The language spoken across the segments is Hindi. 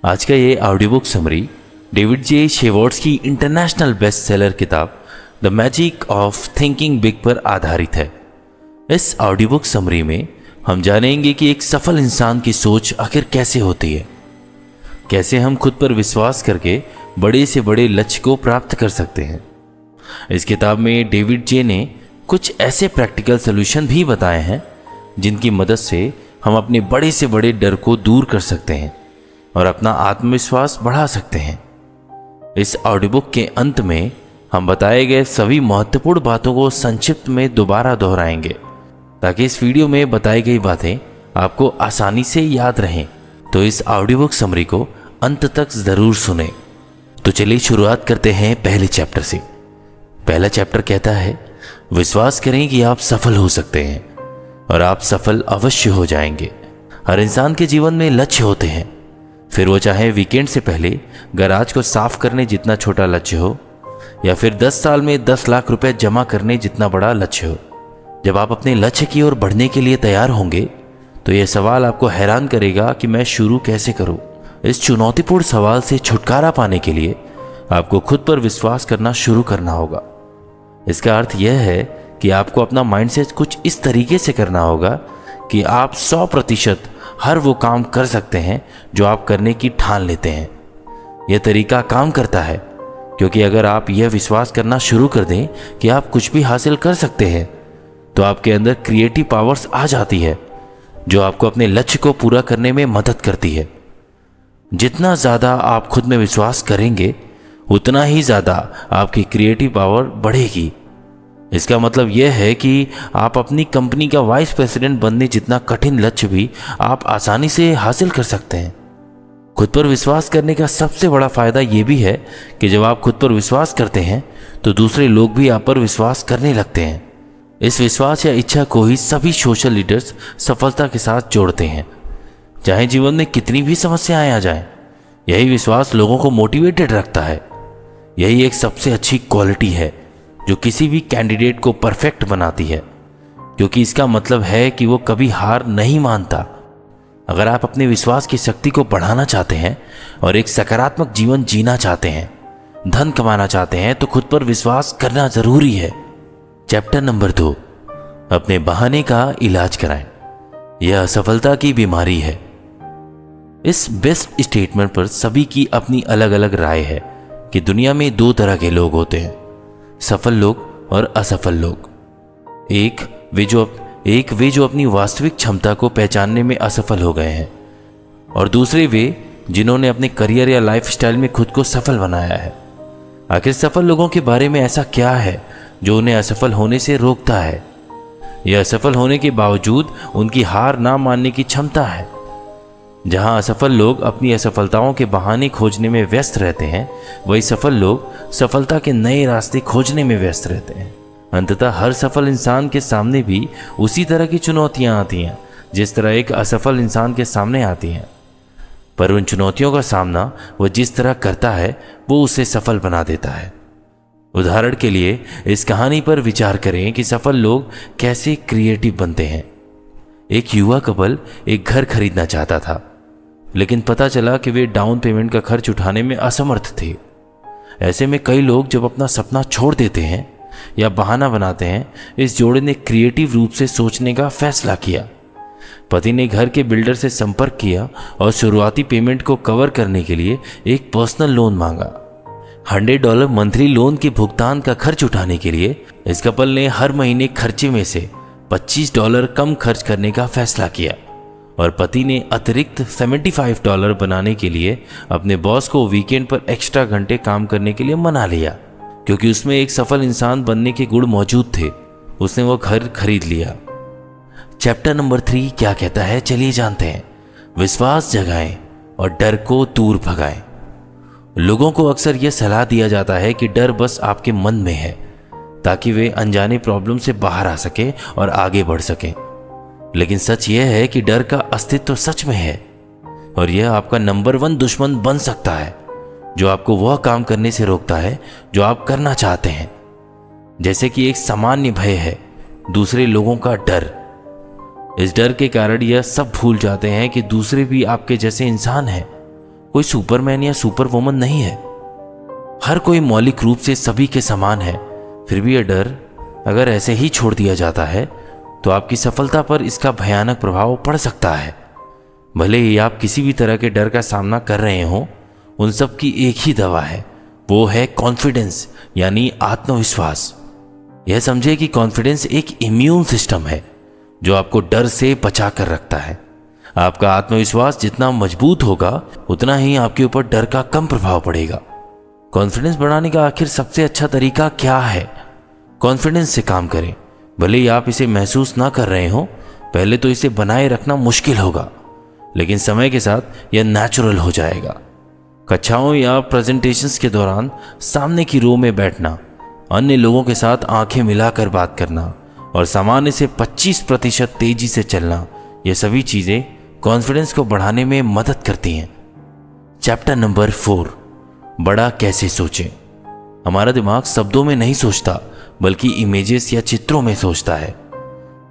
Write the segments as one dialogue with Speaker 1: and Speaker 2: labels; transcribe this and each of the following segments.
Speaker 1: आज का ये audio book summary David J Schwartz की इंटरनेशनल बेस्ट सेलर किताब The Magic of Thinking Big पर आधारित है। इस ऑडियो बुक समरी में हम जानेंगे कि एक सफल इंसान की सोच आखिर कैसे होती है, कैसे हम खुद पर विश्वास करके बड़े से बड़े लक्ष्य को प्राप्त कर सकते हैं। इस किताब में डेविड जे ने कुछ ऐसे प्रैक्टिकल सॉल्यूशन भी बताए हैं जिनकी मदद से हम अपने बड़े से बड़े डर को दूर कर सकते हैं और अपना आत्मविश्वास बढ़ा सकते हैं। इस ऑडियो बुक के अंत में हम बताए गए सभी महत्वपूर्ण बातों को संक्षिप्त में दोबारा दोहराएंगे ताकि इस वीडियो में बताई गई बातें आपको आसानी से याद रहें। तो इस ऑडियो बुक समरी को अंत तक ज़रूर सुने। तो चलिए शुरुआत करते हैं पहले चैप्टर से। पहला चैप्टर कहता है, विश्वास करें कि आप सफल हो सकते हैं और आप सफल अवश्य हो जाएंगे। हर इंसान के जीवन में लक्ष्य होते हैं, फिर वो चाहे वीकेंड से पहले गैराज को साफ करने जितना छोटा लक्ष्य हो या फिर 10 साल में 10 लाख रुपए जमा करने जितना बड़ा लक्ष्य हो। जब आप अपने लक्ष्य की ओर बढ़ने के लिए तैयार होंगे तो यह सवाल आपको हैरान करेगा कि मैं शुरू कैसे करूं। इस चुनौतीपूर्ण सवाल से छुटकारा पाने के लिए आपको खुद पर विश्वास करना शुरू करना होगा। इसका अर्थ यह है कि आपको अपना माइंडसेट कुछ इस तरीके से करना होगा कि आप 100% हर वो काम कर सकते हैं जो आप करने की ठान लेते हैं। यह तरीका काम करता है क्योंकि अगर आप यह विश्वास करना शुरू कर दें कि आप कुछ भी हासिल कर सकते हैं तो आपके अंदर क्रिएटिव पावर्स आ जाती है जो आपको अपने लक्ष्य को पूरा करने में मदद करती है। जितना ज़्यादा आप खुद में विश्वास करेंगे उतना ही ज़्यादा आपकी क्रिएटिव पावर बढ़ेगी। इसका मतलब यह है कि आप अपनी कंपनी का वाइस प्रेसिडेंट बनने जितना कठिन लक्ष्य भी आप आसानी से हासिल कर सकते हैं। खुद पर विश्वास करने का सबसे बड़ा फायदा यह भी है कि जब आप खुद पर विश्वास करते हैं तो दूसरे लोग भी आप पर विश्वास करने लगते हैं। इस विश्वास या इच्छा को ही सभी सोशल लीडर्स सफलता के साथ जोड़ते हैं। चाहे जीवन में कितनी भी समस्याएं आ जाएं, यही विश्वास लोगों को मोटिवेटेड रखता है। यही एक सबसे अच्छी क्वालिटी है जो किसी भी कैंडिडेट को परफेक्ट बनाती है, क्योंकि इसका मतलब है कि वो कभी हार नहीं मानता। अगर आप अपने विश्वास की शक्ति को बढ़ाना चाहते हैं और एक सकारात्मक जीवन जीना चाहते हैं, धन कमाना चाहते हैं, तो खुद पर विश्वास करना जरूरी है। चैप्टर नंबर 2, अपने बहाने का इलाज कराएं। यह असफलता की बीमारी है। इस बेस्ट स्टेटमेंट पर सभी की अपनी अलग अलग राय है कि दुनिया में 2 तरह के लोग होते हैं, सफल लोग और असफल लोग। एक वे जो अपनी वास्तविक क्षमता को पहचानने में असफल हो गए हैं, और दूसरे वे जिन्होंने अपने करियर या लाइफस्टाइल में खुद को सफल बनाया है। आखिर सफल लोगों के बारे में ऐसा क्या है जो उन्हें असफल होने से रोकता है? यह असफल होने के बावजूद उनकी हार ना मानने की क्षमता है। जहां असफल लोग अपनी असफलताओं के बहाने खोजने में व्यस्त रहते हैं, वही सफल लोग सफलता के नए रास्ते खोजने में व्यस्त रहते हैं। अंततः हर सफल इंसान के सामने भी उसी तरह की चुनौतियां आती हैं जिस तरह एक असफल इंसान के सामने आती हैं, पर उन चुनौतियों का सामना वह जिस तरह करता है वो उसे सफल बना देता है। उदाहरण के लिए इस कहानी पर विचार करें कि सफल लोग कैसे क्रिएटिव बनते हैं। एक युवा कपल एक घर खरीदना चाहता था, लेकिन पता चला कि वे डाउन पेमेंट का खर्च उठाने में असमर्थ थे। ऐसे में कई लोग जब अपना सपना छोड़ देते हैं या बहाना बनाते हैं, इस जोड़े ने क्रिएटिव रूप से सोचने का फैसला किया। पति ने घर के बिल्डर से संपर्क किया और शुरुआती पेमेंट को कवर करने के लिए एक पर्सनल लोन मांगा। $100 मंथली लोन के भुगतान का खर्च उठाने के लिए इस कपल ने हर महीने खर्चे में से $25 कम खर्च करने का फैसला किया, और पति ने अतिरिक्त $75 बनाने के लिए अपने बॉस को वीकेंड पर एक्स्ट्रा घंटे काम करने के लिए मना लिया। क्योंकि उसमें एक सफल इंसान बनने के गुण मौजूद थे, उसने वो घर खरीद लिया। चैप्टर नंबर 3 क्या कहता है, चलिए जानते हैं। विश्वास जगाएं और डर को दूर भगाएं। लोगों को अक्सर यह सलाह दिया जाता है कि डर बस आपके मन में है ताकि वे अनजाने प्रॉब्लम से बाहर आ सके और आगे बढ़ सके। लेकिन सच यह है कि डर का अस्तित्व सच में है, और यह आपका नंबर 1 दुश्मन बन सकता है जो आपको वह काम करने से रोकता है जो आप करना चाहते हैं। जैसे कि एक सामान्य भय है दूसरे लोगों का डर। इस डर के कारण यह सब भूल जाते हैं कि दूसरे भी आपके जैसे इंसान हैं कोई सुपरमैन या सुपर वुमन नहीं है। हर कोई मौलिक रूप से सभी के समान है। फिर भी यह डर अगर ऐसे ही छोड़ दिया जाता है तो आपकी सफलता पर इसका भयानक प्रभाव पड़ सकता है। भले ही आप किसी भी तरह के डर का सामना कर रहे हों, उन सब की एक ही दवा है, वो है कॉन्फिडेंस यानी आत्मविश्वास। यह समझे कि कॉन्फिडेंस एक इम्यून सिस्टम है जो आपको डर से बचा कर रखता है। आपका आत्मविश्वास जितना मजबूत होगा उतना ही आपके ऊपर डर का कम प्रभाव पड़ेगा। कॉन्फिडेंस बढ़ाने का आखिर सबसे अच्छा तरीका क्या है? कॉन्फिडेंस से काम करें। भले ही आप इसे महसूस ना कर रहे हो, पहले तो इसे बनाए रखना मुश्किल होगा, लेकिन समय के साथ यह नेचुरल हो जाएगा। कक्षाओं या प्रेजेंटेशंस के दौरान सामने की रो में बैठना, अन्य लोगों के साथ आंखें मिलाकर बात करना और सामान्य से 25% तेजी से चलना, ये सभी चीज़ें कॉन्फिडेंस को बढ़ाने में मदद करती हैं। चैप्टर नंबर 4, बड़ा कैसे सोचें। हमारा दिमाग शब्दों में नहीं सोचता बल्कि इमेजेस या चित्रों में सोचता है।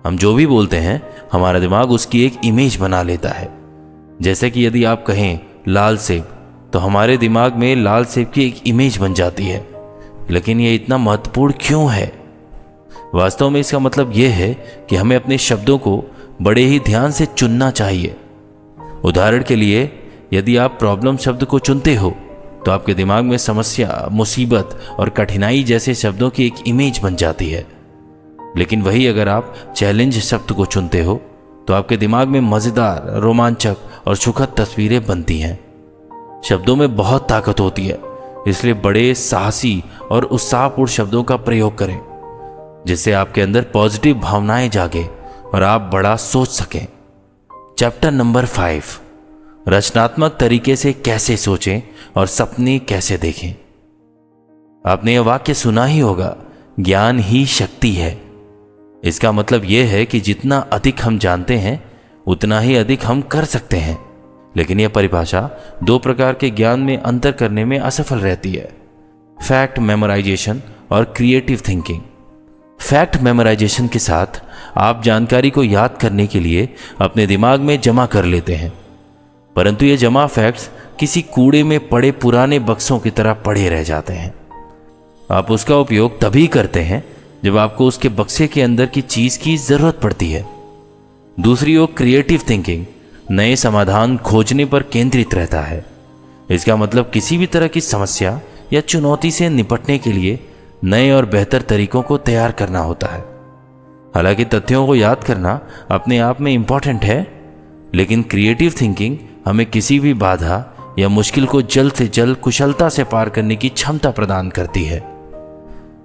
Speaker 1: हम जो भी बोलते हैं हमारा दिमाग उसकी एक इमेज बना लेता है। जैसे कि यदि आप कहें लाल सेब, तो हमारे दिमाग में लाल सेब की एक इमेज बन जाती है। लेकिन यह इतना महत्वपूर्ण क्यों है? वास्तव में इसका मतलब यह है कि हमें अपने शब्दों को बड़े ही ध्यान से चुनना चाहिए। उदाहरण के लिए, यदि आप प्रॉब्लम शब्द को चुनते हो तो आपके दिमाग में समस्या, मुसीबत और कठिनाई जैसे शब्दों की एक इमेज बन जाती है। लेकिन वही अगर आप चैलेंज शब्द को चुनते हो तो आपके दिमाग में मज़ेदार, रोमांचक और सुखद तस्वीरें बनती हैं। शब्दों में बहुत ताकत होती है, इसलिए बड़े साहसी और उत्साहपूर्ण शब्दों का प्रयोग करें जिससे आपके अंदर पॉजिटिव भावनाएं जागे और आप बड़ा सोच सकें। चैप्टर नंबर 5, रचनात्मक तरीके से कैसे सोचें और सपने कैसे देखें। आपने यह वाक्य सुना ही होगा, ज्ञान ही शक्ति है। इसका मतलब यह है कि जितना अधिक हम जानते हैं उतना ही अधिक हम कर सकते हैं। लेकिन यह परिभाषा 2 प्रकार के ज्ञान में अंतर करने में असफल रहती है, फैक्ट मेमोराइजेशन और क्रिएटिव थिंकिंग। फैक्ट मेमोराइजेशन के साथ आप जानकारी को याद करने के लिए अपने दिमाग में जमा कर लेते हैं, परंतु ये जमा फैक्ट्स किसी कूड़े में पड़े पुराने बक्सों की तरह पड़े रह जाते हैं। आप उसका उपयोग तभी करते हैं जब आपको उसके बक्से के अंदर की चीज़ की ज़रूरत पड़ती है। दूसरी ओर क्रिएटिव थिंकिंग नए समाधान खोजने पर केंद्रित रहता है। इसका मतलब किसी भी तरह की समस्या या चुनौती से निपटने के लिए नए और बेहतर तरीकों को तैयार करना होता है। हालांकि तथ्यों को याद करना अपने आप में इम्पॉर्टेंट है, लेकिन क्रिएटिव थिंकिंग हमें किसी भी बाधा या मुश्किल को जल्द से जल्द कुशलता से पार करने की क्षमता प्रदान करती है।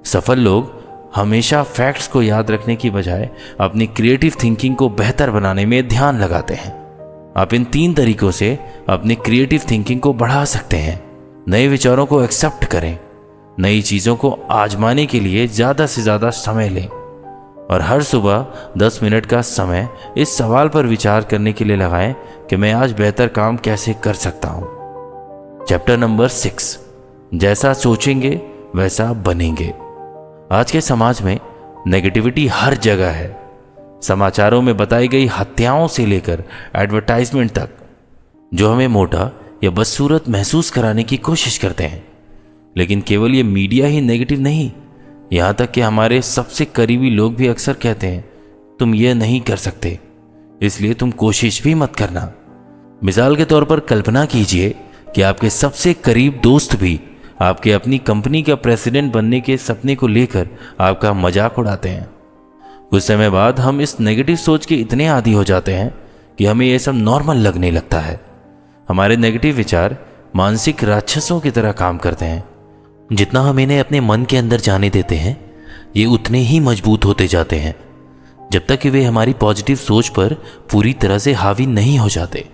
Speaker 1: सफल लोग हमेशा फैक्ट्स को याद रखने की बजाय अपनी क्रिएटिव थिंकिंग को बेहतर बनाने में ध्यान लगाते हैं। आप इन 3 तरीकों से अपनी क्रिएटिव थिंकिंग को बढ़ा सकते हैं। नए विचारों को एक्सेप्ट करें, नई चीज़ों को आजमाने के लिए ज़्यादा से ज़्यादा समय लें और हर सुबह 10 मिनट का समय इस सवाल पर विचार करने के लिए लगाएं कि मैं आज बेहतर काम कैसे कर सकता हूं। चैप्टर नंबर 6, जैसा सोचेंगे वैसा बनेंगे। आज के समाज में नेगेटिविटी हर जगह है। समाचारों में बताई गई हत्याओं से लेकर एडवर्टाइजमेंट तक, जो हमें मोटा या बदसूरत महसूस कराने की कोशिश करते हैं। लेकिन केवल ये मीडिया ही नेगेटिव नहीं, यहाँ तक कि हमारे सबसे करीबी लोग भी अक्सर कहते हैं तुम ये नहीं कर सकते, इसलिए तुम कोशिश भी मत करना। मिसाल के तौर पर कल्पना कीजिए कि आपके सबसे करीब दोस्त भी आपके अपनी कंपनी का प्रेसिडेंट बनने के सपने को लेकर आपका मजाक उड़ाते हैं। कुछ समय बाद हम इस नेगेटिव सोच के इतने आदी हो जाते हैं कि हमें यह सब नॉर्मल लगने लगता है। हमारे नेगेटिव विचार मानसिक राक्षसों की तरह काम करते हैं। जितना हम इन्हें अपने मन के अंदर जाने देते हैं, ये उतने ही मजबूत होते जाते हैं जब तक कि वे हमारी पॉजिटिव सोच पर पूरी तरह से हावी नहीं हो जाते।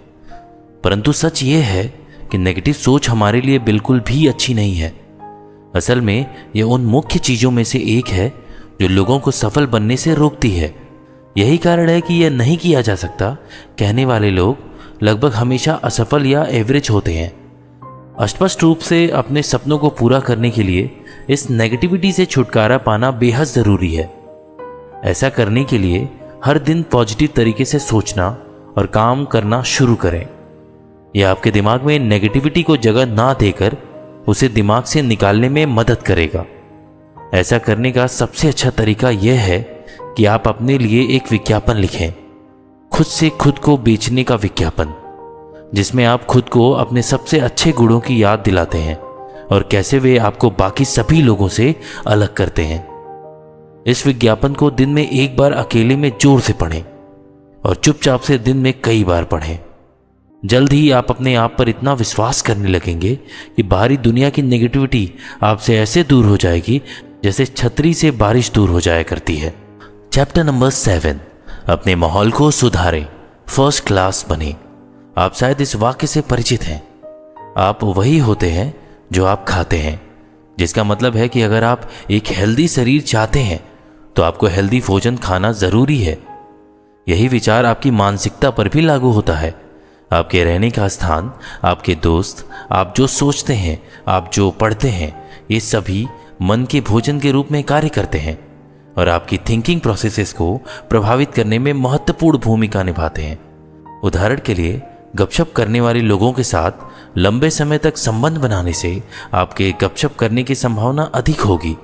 Speaker 1: परंतु सच ये है कि नेगेटिव सोच हमारे लिए बिल्कुल भी अच्छी नहीं है। असल में यह उन मुख्य चीज़ों में से एक है जो लोगों को सफल बनने से रोकती है। यही कारण है कि यह नहीं किया जा सकता कहने वाले लोग लगभग हमेशा असफल या एवरेज होते हैं। स्पष्ट रूप से अपने सपनों को पूरा करने के लिए इस नेगेटिविटी से छुटकारा पाना बेहद ज़रूरी है। ऐसा करने के लिए हर दिन पॉजिटिव तरीके से सोचना और काम करना शुरू करें। यह आपके दिमाग में नेगेटिविटी को जगह ना देकर उसे दिमाग से निकालने में मदद करेगा। ऐसा करने का सबसे अच्छा तरीका यह है कि आप अपने लिए एक विज्ञापन लिखें, खुद से खुद को बेचने का विज्ञापन, जिसमें आप खुद को अपने सबसे अच्छे गुणों की याद दिलाते हैं और कैसे वे आपको बाकी सभी लोगों से अलग करते हैं। इस विज्ञापन को दिन में एक बार अकेले में जोर से पढ़ें और चुपचाप से दिन में कई बार पढ़ें। जल्द ही आप अपने आप पर इतना विश्वास करने लगेंगे कि बाहरी दुनिया की नेगेटिविटी आपसे ऐसे दूर हो जाएगी जैसे छतरी से बारिश दूर हो जाया करती है। चैप्टर नंबर 7, अपने माहौल को सुधारें, फर्स्ट क्लास बने। आप शायद इस वाक्य से परिचित हैं। आप वही होते हैं जो आप खाते हैं, जिसका मतलब है कि अगर आप एक हेल्दी शरीर चाहते हैं तो आपको हेल्दी भोजन खाना जरूरी है। यही विचार आपकी मानसिकता पर भी लागू होता है। आपके रहने का स्थान, आपके दोस्त, आप जो सोचते हैं, आप जो पढ़ते हैं, ये सभी मन के भोजन के रूप में कार्य करते हैं और आपकी थिंकिंग प्रोसेसेस को प्रभावित करने में महत्वपूर्ण भूमिका निभाते हैं। उदाहरण के लिए, गपशप करने वाले लोगों के साथ लंबे समय तक संबंध बनाने से आपके गपशप करने की संभावना अधिक होगी।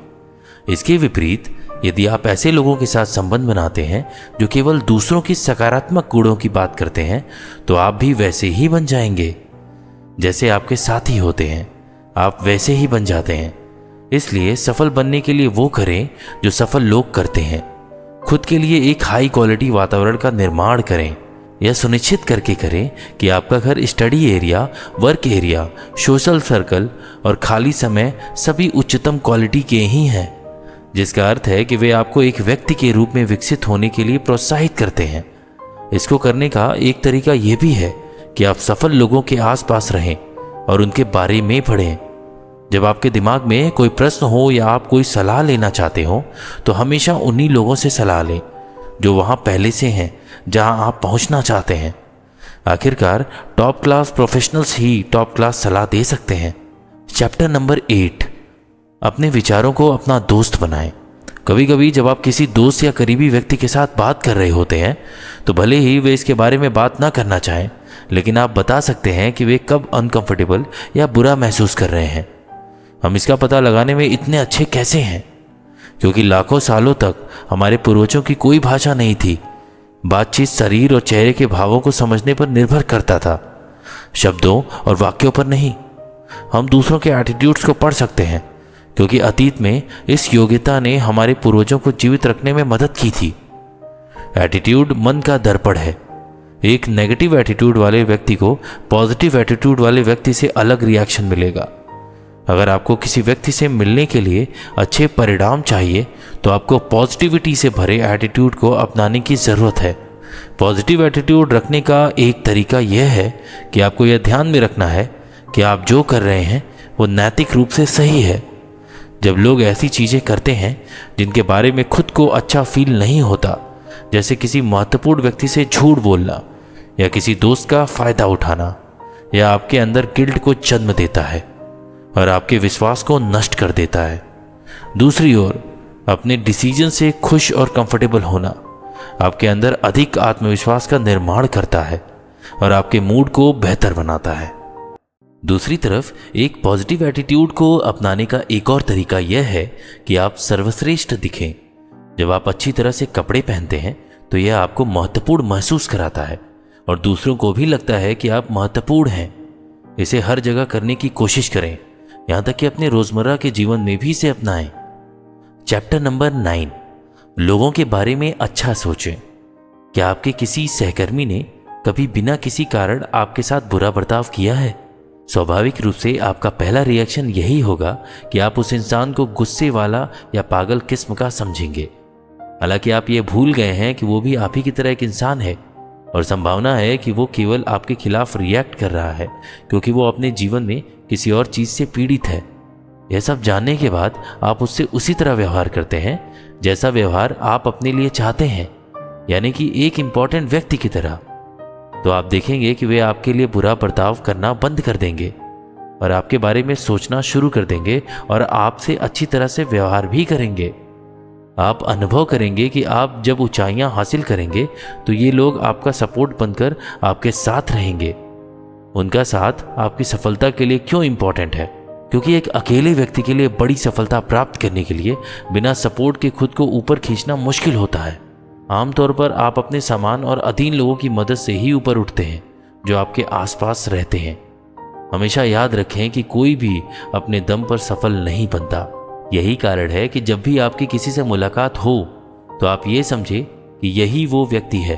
Speaker 1: इसके विपरीत, यदि आप ऐसे लोगों के साथ संबंध बनाते हैं जो केवल दूसरों की सकारात्मक गुणों की बात करते हैं, तो आप भी वैसे ही बन जाएंगे। जैसे आपके साथी होते हैं, आप वैसे ही बन जाते हैं। इसलिए सफल बनने के लिए वो करें जो सफल लोग करते हैं। खुद के लिए एक हाई क्वालिटी वातावरण का निर्माण करें। यह सुनिश्चित करके करें कि आपका घर, study area, work area, social circle और खाली समय सभी उच्चतम क्वालिटी के ही हैं, जिसका अर्थ है कि वे आपको एक व्यक्ति के रूप में विकसित होने के लिए प्रोत्साहित करते हैं। इसको करने का एक तरीका यह भी है कि आप सफल लोगों के आसपास रहें और उनके बारे में पढ़ें। जब आपके दिमाग में कोई प्रश्न हो या आप कोई सलाह लेना चाहते हो, तो हमेशा उन्हीं लोगों से सलाह लें जो वहाँ पहले से हैं, जहाँ आप पहुँचना चाहते हैं। आखिरकार टॉप क्लास प्रोफेशनल्स ही टॉप क्लास सलाह दे सकते हैं। चैप्टर नंबर 8, अपने विचारों को अपना दोस्त बनाएं। कभी कभी जब आप किसी दोस्त या करीबी व्यक्ति के साथ बात कर रहे होते हैं, तो भले ही वे इसके बारे में बात ना करना चाहें, लेकिन आप बता सकते हैं कि वे कब अनकंफर्टेबल या बुरा महसूस कर रहे हैं। हम इसका पता लगाने में इतने अच्छे कैसे हैं? क्योंकि लाखों सालों तक हमारे पूर्वजों की कोई भाषा नहीं थी। बातचीत शरीर और चेहरे के भावों को समझने पर निर्भर करता था, शब्दों और वाक्यों पर नहीं। हम दूसरों के एटीट्यूड्स को पढ़ सकते हैं, क्योंकि अतीत में इस योग्यता ने हमारे पूर्वजों को जीवित रखने में मदद की थी। एटीट्यूड मन का दर्पण है। एक नेगेटिव एटीट्यूड वाले व्यक्ति को पॉजिटिव एटीट्यूड वाले व्यक्ति से अलग रिएक्शन मिलेगा। अगर आपको किसी व्यक्ति से मिलने के लिए अच्छे परिणाम चाहिए, तो आपको पॉजिटिविटी से भरे एटीट्यूड को अपनाने की ज़रूरत है। पॉजिटिव एटीट्यूड रखने का एक तरीका यह है कि आपको यह ध्यान में रखना है कि आप जो कर रहे हैं वो नैतिक रूप से सही है। जब लोग ऐसी चीज़ें करते हैं जिनके बारे में खुद को अच्छा फील नहीं होता, जैसे किसी महत्वपूर्ण व्यक्ति से झूठ बोलना या किसी दोस्त का फ़ायदा उठाना, यह आपके अंदर गिल्ट को जन्म देता है और आपके विश्वास को नष्ट कर देता है। दूसरी ओर, अपने डिसीजन से खुश और कंफर्टेबल होना आपके अंदर अधिक आत्मविश्वास का निर्माण करता है और आपके मूड को बेहतर बनाता है। दूसरी तरफ, एक पॉजिटिव एटीट्यूड को अपनाने का एक और तरीका यह है कि आप सर्वश्रेष्ठ दिखें। जब आप अच्छी तरह से कपड़े पहनते हैं, तो यह आपको महत्वपूर्ण महसूस कराता है और दूसरों को भी लगता है कि आप महत्वपूर्ण हैं। इसे हर जगह करने की कोशिश करें, यहाँ तक कि अपने रोजमर्रा के जीवन में भी इसे अपनाएं। चैप्टर नंबर 9, लोगों के बारे में अच्छा सोचें। क्या आपके किसी सहकर्मी ने कभी बिना किसी कारण आपके साथ बुरा बर्ताव किया है? स्वाभाविक रूप से आपका पहला रिएक्शन यही होगा कि आप उस इंसान को गुस्से वाला या पागल किस्म का समझेंगे। हालांकि आप ये भूल गए हैं कि वो भी आप ही की तरह एक इंसान है और संभावना है कि वो केवल आपके खिलाफ रिएक्ट कर रहा है क्योंकि वो अपने जीवन में किसी और चीज़ से पीड़ित है। यह सब जानने के बाद आप उससे उसी तरह व्यवहार करते हैं जैसा व्यवहार आप अपने लिए चाहते हैं, यानी कि एक इम्पॉर्टेंट व्यक्ति की तरह। तो आप देखेंगे कि वे आपके लिए बुरा बर्ताव करना बंद कर देंगे और आपके बारे में सोचना शुरू कर देंगे और आपसे अच्छी तरह से व्यवहार भी करेंगे। आप अनुभव करेंगे कि आप जब ऊंचाइयां हासिल करेंगे तो ये लोग आपका सपोर्ट बनकर आपके साथ रहेंगे। उनका साथ आपकी सफलता के लिए क्यों इंपॉर्टेंट है? क्योंकि एक अकेले व्यक्ति के लिए बड़ी सफलता प्राप्त करने के लिए बिना सपोर्ट के खुद को ऊपर खींचना मुश्किल होता है। आमतौर पर आप अपने समान और अधीन लोगों की मदद से ही ऊपर उठते हैं जो आपके आसपास रहते हैं। हमेशा याद रखें कि कोई भी अपने दम पर सफल नहीं बनता। यही कारण है कि जब भी आपकी किसी से मुलाकात हो तो आप ये समझें कि यही वो व्यक्ति है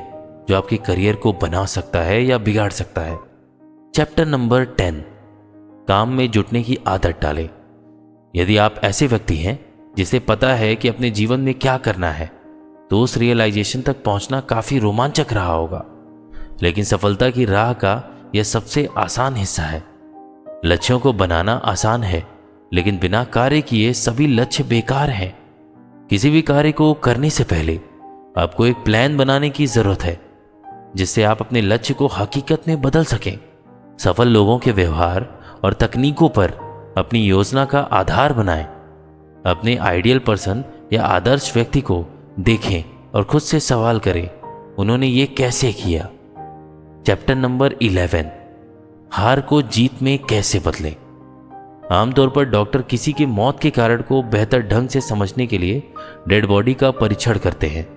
Speaker 1: जो आपके करियर को बना सकता है या बिगाड़ सकता है। चैप्टर नंबर 10, काम में जुटने की आदत डालें। यदि आप ऐसे व्यक्ति हैं जिसे पता है कि अपने जीवन में क्या करना है, तो उस रियलाइजेशन तक पहुंचना काफी रोमांचक रहा होगा। लेकिन सफलता की राह का यह सबसे आसान हिस्सा है। लक्ष्यों को बनाना आसान है, लेकिन बिना कार्य किए सभी लक्ष्य बेकार हैं। किसी भी कार्य को करने से पहले आपको एक प्लान बनाने की जरूरत है, जिससे आप अपने लक्ष्य को हकीकत में बदल सकें। सफल लोगों के व्यवहार और तकनीकों पर अपनी योजना का आधार बनाएं। अपने आइडियल पर्सन या आदर्श व्यक्ति को देखें और खुद से सवाल करें, उन्होंने ये कैसे किया। चैप्टर नंबर 11, हार को जीत में कैसे बदलें। आमतौर पर डॉक्टर किसी के मौत के कारण को बेहतर ढंग से समझने के लिए डेड बॉडी का परीक्षण करते हैं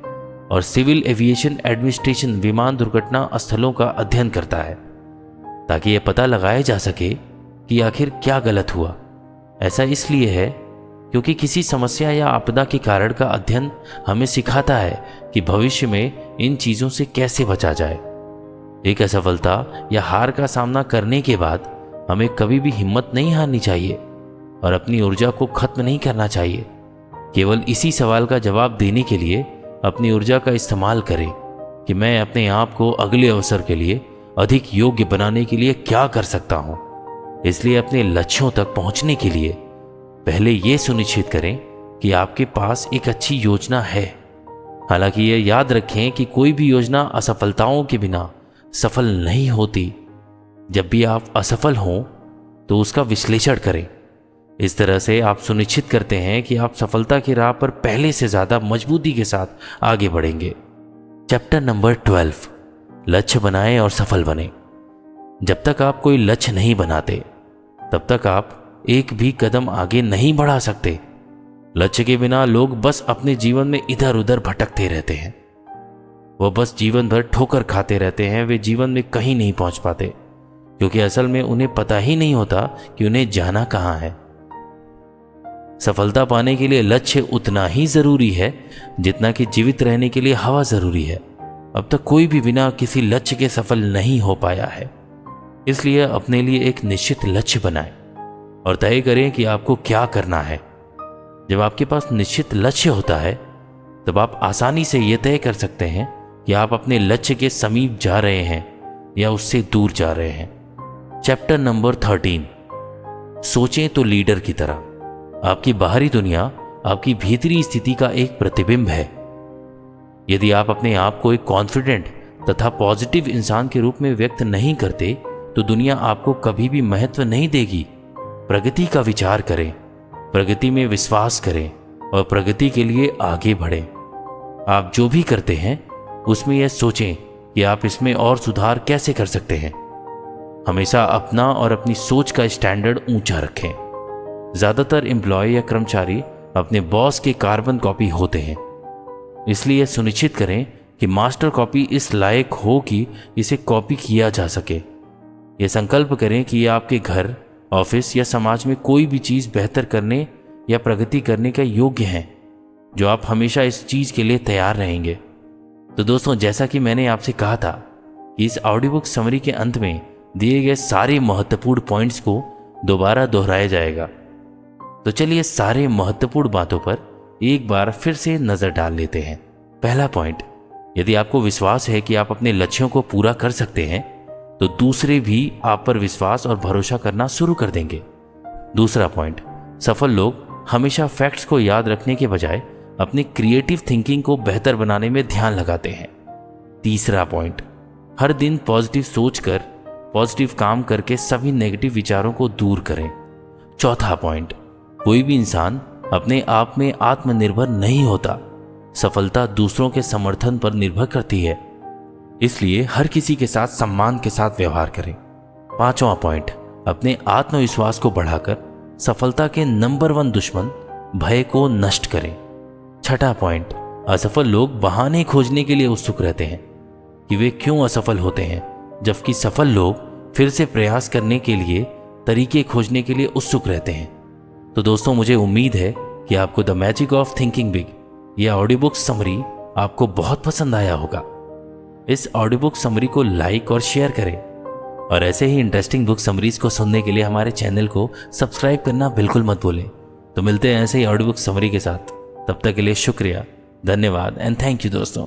Speaker 1: और सिविल एविएशन एडमिनिस्ट्रेशन विमान दुर्घटना स्थलों का अध्ययन करता है, ताकि यह पता लगाया जा सके कि आखिर क्या गलत हुआ। ऐसा इसलिए है क्योंकि किसी समस्या या आपदा के कारण का अध्ययन हमें सिखाता है कि भविष्य में इन चीज़ों से कैसे बचा जाए। एक असफलता या हार का सामना करने के बाद हमें कभी भी हिम्मत नहीं हारनी चाहिए और अपनी ऊर्जा को खत्म नहीं करना चाहिए। केवल इसी सवाल का जवाब देने के लिए अपनी ऊर्जा का इस्तेमाल करें कि मैं अपने आप को अगले अवसर के लिए अधिक योग्य बनाने के लिए क्या कर सकता हूं। इसलिए अपने लक्ष्यों तक पहुंचने के लिए पहले यह सुनिश्चित करें कि आपके पास एक अच्छी योजना है। हालांकि यह याद रखें कि कोई भी योजना असफलताओं के बिना सफल नहीं होती। जब भी आप असफल हों तो उसका विश्लेषण करें। इस तरह से आप सुनिश्चित करते हैं कि आप सफलता की राह पर पहले से ज़्यादा मजबूती के साथ आगे बढ़ेंगे। चैप्टर नंबर 12, लक्ष्य बनाएं और सफल बने। जब तक आप कोई लक्ष्य नहीं बनाते तब तक आप एक भी कदम आगे नहीं बढ़ा सकते। लक्ष्य के बिना लोग बस अपने जीवन में इधर उधर भटकते रहते हैं। वो बस जीवन भर ठोकर खाते रहते हैं। वे जीवन में कहीं नहीं पहुंच पाते, क्योंकि असल में उन्हें पता ही नहीं होता कि उन्हें जाना कहाँ है। सफलता पाने के लिए लक्ष्य उतना ही जरूरी है जितना कि जीवित रहने के लिए हवा जरूरी है। अब तक कोई भी बिना किसी लक्ष्य के सफल नहीं हो पाया है। इसलिए अपने लिए एक निश्चित लक्ष्य बनाएं और तय करें कि आपको क्या करना है। जब आपके पास निश्चित लक्ष्य होता है तब आप आसानी से यह तय कर सकते हैं कि आप अपने लक्ष्य के समीप जा रहे हैं या उससे दूर जा रहे हैं। चैप्टर नंबर 13, सोचें तो लीडर की तरह। आपकी बाहरी दुनिया आपकी भीतरी स्थिति का एक प्रतिबिंब है। यदि आप अपने आप को एक कॉन्फिडेंट तथा पॉजिटिव इंसान के रूप में व्यक्त नहीं करते तो दुनिया आपको कभी भी महत्व नहीं देगी। प्रगति का विचार करें, प्रगति में विश्वास करें और प्रगति के लिए आगे बढ़ें। आप जो भी करते हैं उसमें यह सोचें कि आप इसमें और सुधार कैसे कर सकते हैं। हमेशा अपना और अपनी सोच का स्टैंडर्ड ऊंचा रखें। ज्यादातर एम्प्लॉय या कर्मचारी अपने बॉस के कार्बन कॉपी होते हैं, इसलिए सुनिश्चित करें कि मास्टर कॉपी इस लायक हो कि इसे कॉपी किया जा सके। यह संकल्प करें कि यह आपके घर, ऑफिस या समाज में कोई भी चीज़ बेहतर करने या प्रगति करने का योग्य है, जो आप हमेशा इस चीज़ के लिए तैयार रहेंगे। तो दोस्तों, जैसा कि मैंने आपसे कहा था कि इस ऑडियो बुक समरी के अंत में दिए गए सारे महत्वपूर्ण पॉइंट्स को दोबारा दोहराया जाएगा। तो चलिए सारे महत्वपूर्ण बातों पर एक बार फिर से नजर डाल लेते हैं। पहला पॉइंट, यदि आपको विश्वास है कि आप अपने लक्ष्यों को पूरा कर सकते हैं तो दूसरे भी आप पर विश्वास और भरोसा करना शुरू कर देंगे। दूसरा पॉइंट, सफल लोग हमेशा फैक्ट्स को याद रखने के बजाय अपनी क्रिएटिव थिंकिंग को बेहतर बनाने में ध्यान लगाते हैं। तीसरा पॉइंट, हर दिन पॉजिटिव सोचकर, पॉजिटिव काम करके सभी नेगेटिव विचारों को दूर करें। चौथा पॉइंट, कोई भी इंसान अपने आप में आत्मनिर्भर नहीं होता। सफलता दूसरों के समर्थन पर निर्भर करती है, इसलिए हर किसी के साथ सम्मान के साथ व्यवहार करें। 5वां पॉइंट, अपने आत्मविश्वास को बढ़ाकर सफलता के नंबर 1 दुश्मन भय को नष्ट करें। 6वां पॉइंट, असफल लोग बहाने खोजने के लिए उत्सुक रहते हैं कि वे क्यों असफल होते हैं, जबकि सफल लोग फिर से प्रयास करने के लिए तरीके खोजने के लिए उत्सुक रहते हैं। तो दोस्तों, मुझे उम्मीद है कि आपको the Magic of Thinking big यह ऑडियो बुक समरी आपको बहुत पसंद आया होगा। इस ऑडियो बुक समरी को लाइक और शेयर करें और ऐसे ही इंटरेस्टिंग बुक समरीज को सुनने के लिए हमारे चैनल को सब्सक्राइब करना बिल्कुल मत भूलें। तो मिलते हैं ऐसे ही ऑडियो बुक समरी के साथ। तब तक के लिए शुक्रिया, धन्यवाद एंड थैंक यू दोस्तों।